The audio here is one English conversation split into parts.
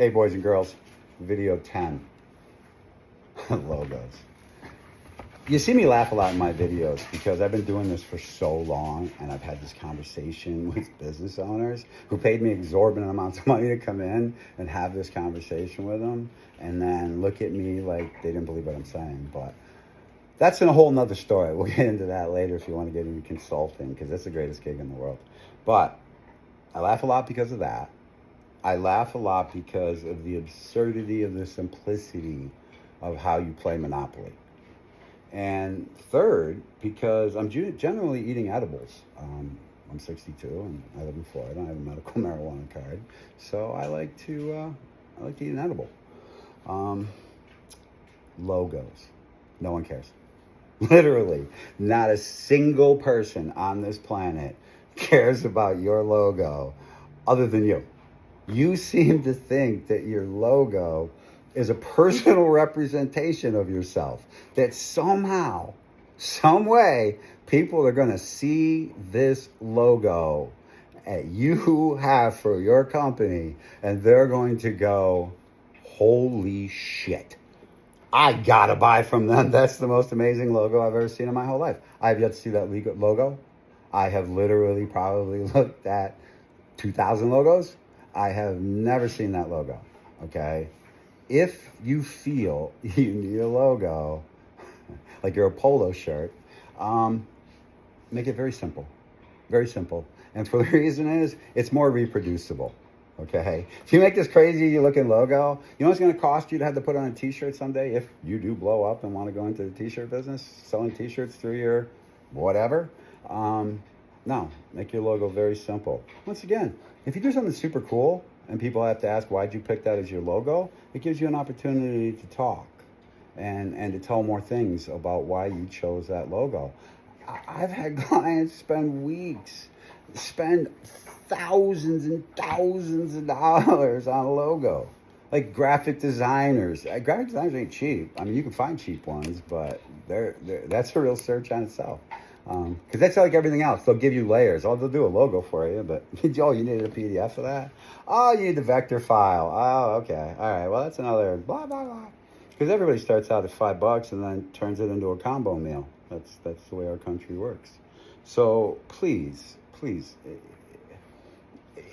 Hey, boys and girls, video 10, logos. You see me laugh a lot in my videos because I've been doing this for so long, and I've had this conversation with business owners who paid me exorbitant amounts of money to come in and have this conversation with them, and then look at me like they didn't believe what I'm saying. But that's a whole nother story. We'll get into that later if you want to get into consulting, because that's the greatest gig in the world. But I laugh a lot because of that. I laugh a lot because of the absurdity of the simplicity of how you play Monopoly. And third, because I'm generally eating edibles. I'm 62 and I live in Florida. I have a medical marijuana card, so I like to eat an edible. Logos, no one cares. Literally, not a single person on this planet cares about your logo other than you. You seem to think that your logo is a personal representation of yourself, that somehow, some way, people are going to see this logo that you have for your company, and they're going to go, holy shit, I gotta buy from them. That's the most amazing logo I've ever seen in my whole life. I have yet to see that logo. I have literally probably looked at 2,000 logos. I have never seen that logo, okay? If you feel you need a logo, like you're a polo shirt, make it very simple, very simple. And for the reason is, it's more reproducible, okay? If you make this crazy looking logo, you know what's gonna cost you to have to put on a t-shirt someday if you do blow up and wanna go into the t-shirt business, selling t-shirts through your whatever? No, make your logo very simple. Once again, if you do something super cool and people have to ask, why'd you pick that as your logo? It gives you an opportunity to talk and to tell more things about why you chose that logo. I've had clients spend weeks, spend thousands and thousands of dollars on a logo. Like graphic designers. Graphic designers ain't cheap. I mean, you can find cheap ones, but that's a real search on itself. Because that's like everything else. They'll give you layers. Oh, they'll do a logo for you, but oh, you needed a PDF for that? Oh, you need the vector file. Oh, okay. All right. Well, that's another blah, blah, blah. Because everybody starts out at $5 and then turns it into a combo meal. That's the way our country works. So please,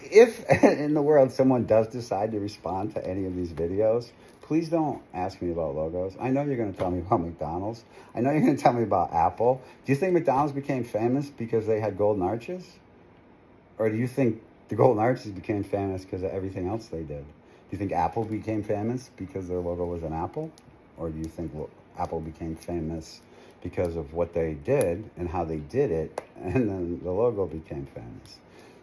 if in the world someone does decide to respond to any of these videos, please don't ask me about logos. I know you're going to tell me about McDonald's. I know you're going to tell me about Apple. Do you think McDonald's became famous because they had golden arches? Or do you think the golden arches became famous because of everything else they did? Do you think Apple became famous because their logo was an apple? Or do you think Apple became famous because of what they did and how they did it, and then the logo became famous?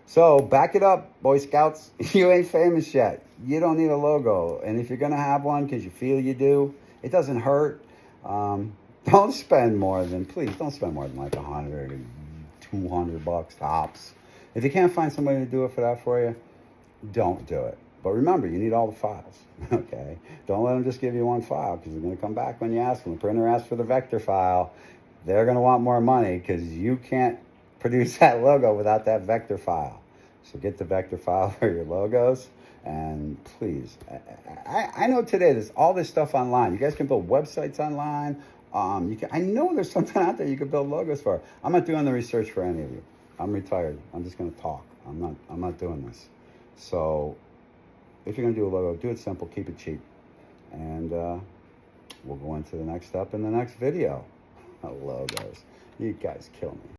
So back it up, Boy Scouts. You ain't famous yet. You don't need a logo. And if you're going to have one because you feel you do, it doesn't hurt. Don't spend more than, please, don't spend more than like $100 or $200 tops. If you can't find somebody to do it for that for you, don't do it. But remember, you need all the files, okay? Don't let them just give you one file, because they're going to come back when you ask them. The printer asks for the vector file. They're going to want more money because you can't produce that logo without that vector file. So get the vector file for your logos, and please, I know today there's all this stuff online. You guys can build websites online. I know there's something out there you can build logos for. I'm not doing the research for any of you. I'm retired. I'm just going to talk. I'm not doing this. So if you're going to do a logo, do it simple, keep it cheap, and we'll go into the next step in the next video. Logos. You guys kill me.